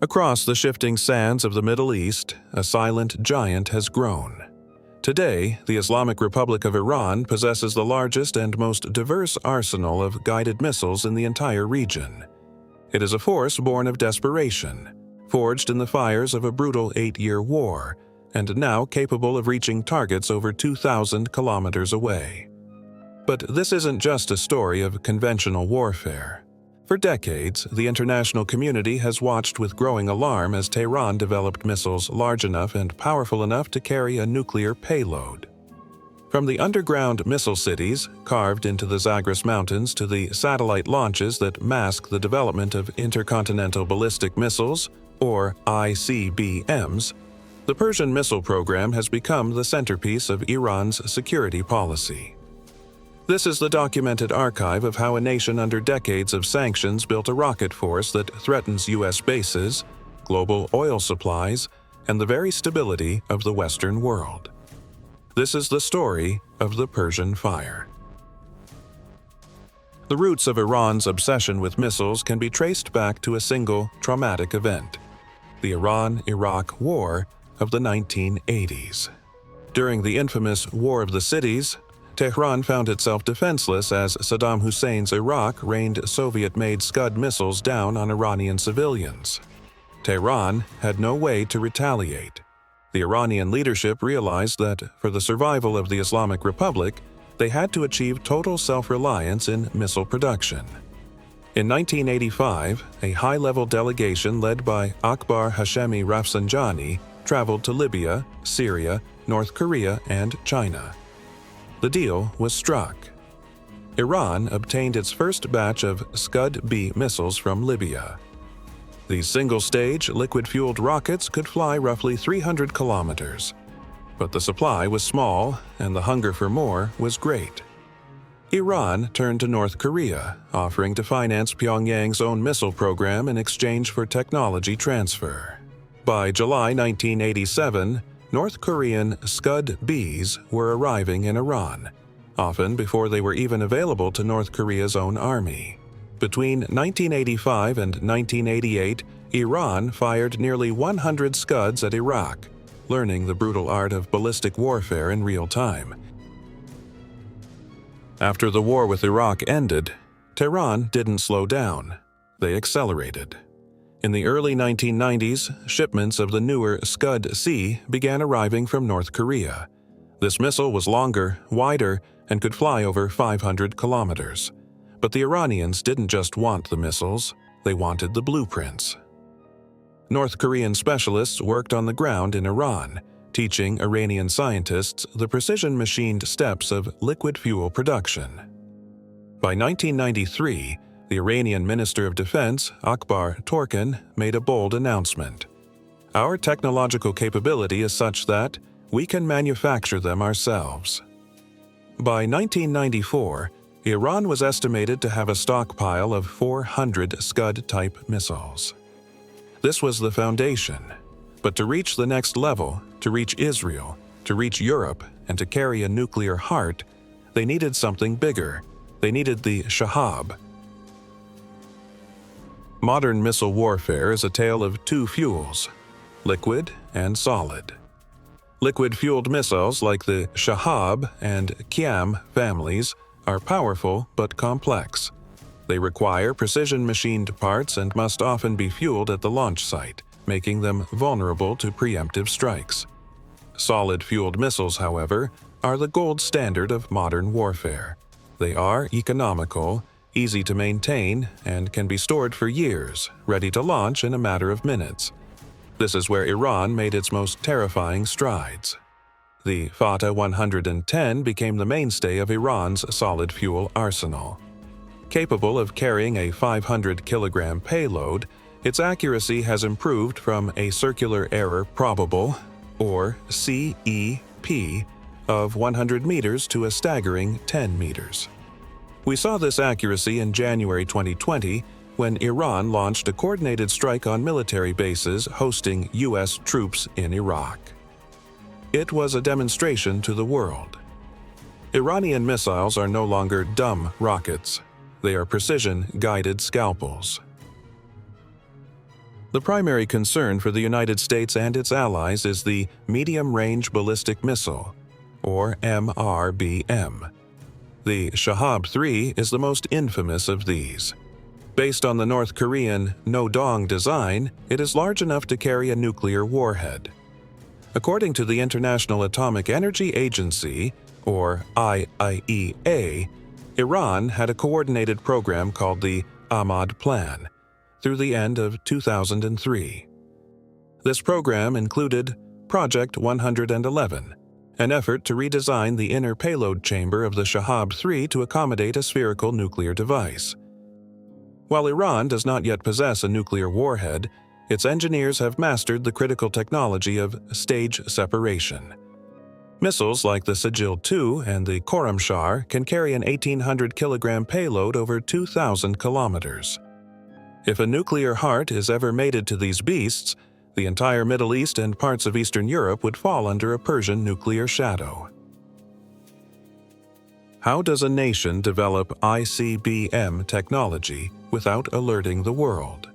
Across the shifting sands of the Middle East, a silent giant has grown. Today, the Islamic Republic of Iran possesses the largest and most diverse arsenal of guided missiles in the entire region. It is a force born of desperation, forged in the fires of a brutal 8-year war, and now capable of reaching targets over 2,000 kilometers away. But this isn't just a story of conventional warfare. For decades, the international community has watched with growing alarm as Tehran developed missiles large enough and powerful enough to carry a nuclear payload. From the underground missile cities, carved into the Zagros Mountains, to the satellite launches that mask the development of intercontinental ballistic missiles, or ICBMs, the Persian missile program has become the centerpiece of Iran's security policy. This is the documented archive of how a nation under decades of sanctions built a rocket force that threatens U.S. bases, global oil supplies, and the very stability of the Western world. This is the story of the Persian Fire. The roots of Iran's obsession with missiles can be traced back to a single traumatic event: the Iran-Iraq War of the 1980s. During the infamous War of the Cities, Tehran found itself defenseless as Saddam Hussein's Iraq rained Soviet-made Scud missiles down on Iranian civilians. Tehran had no way to retaliate. The Iranian leadership realized that, for the survival of the Islamic Republic, they had to achieve total self-reliance in missile production. In 1985, a high-level delegation led by Akbar Hashemi Rafsanjani traveled to Libya, Syria, North Korea, and China. The deal was struck. Iran obtained its first batch of Scud-B missiles from Libya. These single-stage, liquid-fueled rockets could fly roughly 300 kilometers. But the supply was small, and the hunger for more was great. Iran turned to North Korea, offering to finance Pyongyang's own missile program in exchange for technology transfer. By July 1987, North Korean Scud-Bs were arriving in Iran, often before they were even available to North Korea's own army. Between 1985 and 1988, Iran fired nearly 100 Scuds at Iraq, learning the brutal art of ballistic warfare in real time. After the war with Iraq ended, Tehran didn't slow down. They accelerated. In the early 1990s, shipments of the newer Scud-C began arriving from North Korea. This missile was longer, wider, and could fly over 500 kilometers. But the Iranians didn't just want the missiles, they wanted the blueprints. North Korean specialists worked on the ground in Iran, teaching Iranian scientists the precision-machined steps of liquid fuel production. By 1993, the Iranian Minister of Defense, Akbar Torkan, made a bold announcement. "Our technological capability is such that we can manufacture them ourselves." By 1994, Iran was estimated to have a stockpile of 400 Scud-type missiles. This was the foundation. But to reach the next level, to reach Israel, to reach Europe, and to carry a nuclear heart, they needed something bigger. They needed the Shahab. Modern missile warfare is a tale of two fuels: liquid and solid. Liquid-fueled missiles like the Shahab and Qiam families are powerful but complex. They require precision-machined parts and must often be fueled at the launch site, making them vulnerable to preemptive strikes. Solid-fueled missiles, however, are the gold standard of modern warfare. They are economical, easy to maintain, and can be stored for years, ready to launch in a matter of minutes. This is where Iran made its most terrifying strides. The Fateh 110 became the mainstay of Iran's solid-fuel arsenal. Capable of carrying a 500-kilogram payload, its accuracy has improved from a circular error probable, or CEP, of 100 meters to a staggering 10 meters. We saw this accuracy in January 2020 when Iran launched a coordinated strike on military bases hosting U.S. troops in Iraq. It was a demonstration to the world. Iranian missiles are no longer dumb rockets. They are precision-guided scalpels. The primary concern for the United States and its allies is the Medium-Range Ballistic Missile, or MRBM. The Shahab 3 is the most infamous of these. Based on the North Korean No-Dong design, it is large enough to carry a nuclear warhead. According to the International Atomic Energy Agency, or IAEA, Iran had a coordinated program called the Ahmad Plan through the end of 2003. This program included Project 111, an effort to redesign the inner payload chamber of the Shahab 3 to accommodate a spherical nuclear device. While Iran does not yet possess a nuclear warhead, its engineers have mastered the critical technology of stage separation. Missiles like the Sigil-2 and the Khorramshahr can carry an 1,800-kilogram payload over 2,000 kilometers. If a nuclear heart is ever mated to these beasts, the entire Middle East and parts of Eastern Europe would fall under a Persian nuclear shadow. How does a nation develop ICBM technology without alerting the world?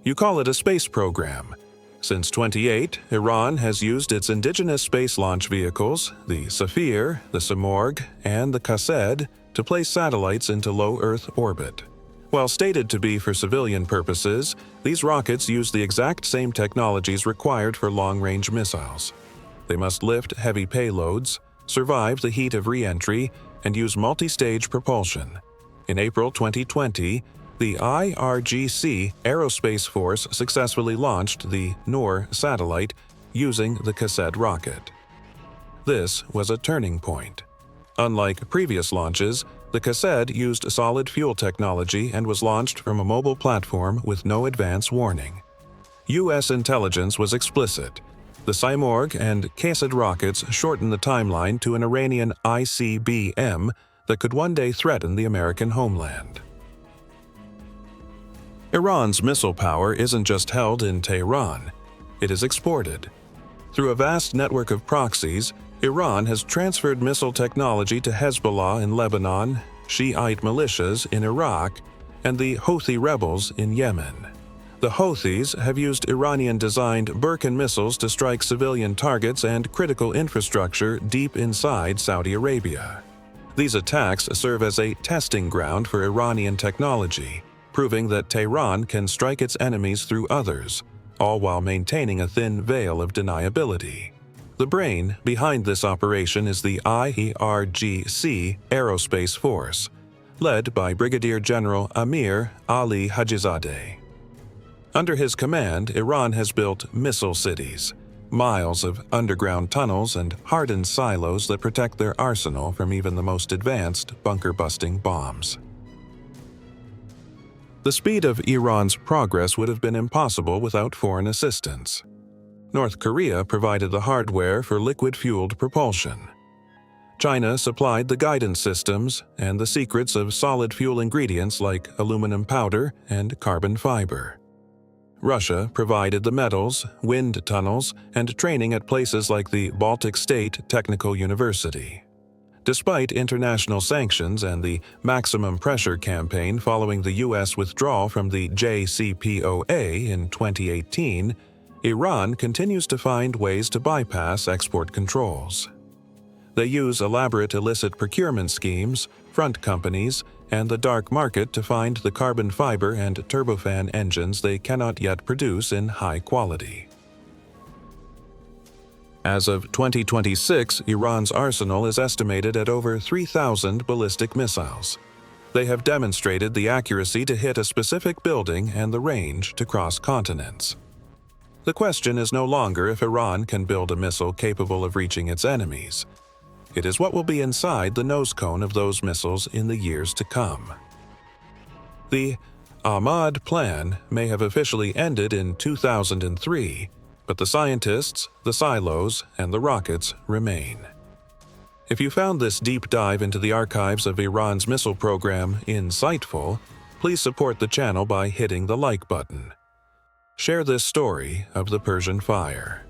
You call it a space program. Since 2008, Iran has used its indigenous space launch vehicles, the Safir, the Simorgh, and the Qased, to place satellites into low Earth orbit. While stated to be for civilian purposes, these rockets use the exact same technologies required for long-range missiles. They must lift heavy payloads, survive the heat of re-entry, and use multi-stage propulsion. In April 2020, the IRGC Aerospace Force successfully launched the Noor satellite using the Qased rocket. This was a turning point. Unlike previous launches, the Qased used solid fuel technology and was launched from a mobile platform with no advance warning. U.S. intelligence was explicit. The Simorgh and Qased rockets shortened the timeline to an Iranian ICBM that could one day threaten the American homeland. Iran's missile power isn't just held in Tehran, it is exported. Through a vast network of proxies, Iran has transferred missile technology to Hezbollah in Lebanon, Shiite militias in Iraq, and the Houthi rebels in Yemen. The Houthis have used Iranian-designed Burkan missiles to strike civilian targets and critical infrastructure deep inside Saudi Arabia. These attacks serve as a testing ground for Iranian technology, proving that Tehran can strike its enemies through others, all while maintaining a thin veil of deniability. The brain behind this operation is the IRGC Aerospace Force, led by Brigadier General Amir Ali Hajizadeh. Under his command, Iran has built missile cities, miles of underground tunnels and hardened silos that protect their arsenal from even the most advanced bunker-busting bombs. The speed of Iran's progress would have been impossible without foreign assistance. North Korea provided the hardware for liquid-fueled propulsion. China supplied the guidance systems and the secrets of solid fuel ingredients like aluminum powder and carbon fiber. Russia provided the metals, wind tunnels, and training at places like the Baltic State Technical University. Despite international sanctions and the maximum pressure campaign following the U.S. withdrawal from the JCPOA in 2018, Iran continues to find ways to bypass export controls. They use elaborate illicit procurement schemes, front companies, and the dark market to find the carbon fiber and turbofan engines they cannot yet produce in high quality. As of 2026, Iran's arsenal is estimated at over 3,000 ballistic missiles. They have demonstrated the accuracy to hit a specific building and the range to cross continents. The question is no longer if Iran can build a missile capable of reaching its enemies. It is what will be inside the nose cone of those missiles in the years to come. The Ahmad Plan may have officially ended in 2003, but the scientists, the silos, and the rockets remain. If you found this deep dive into the archives of Iran's missile program insightful, please support the channel by hitting the like button. Share this story of the Persian fire.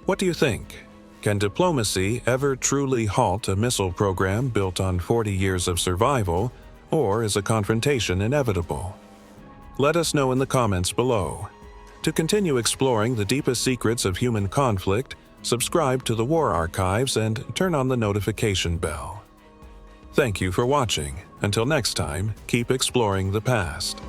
What do you think? Can diplomacy ever truly halt a missile program built on 40 years of survival, or is a confrontation inevitable? Let us know in the comments below. To continue exploring the deepest secrets of human conflict, subscribe to the War Archives and turn on the notification bell. Thank you for watching. Until next time, keep exploring the past.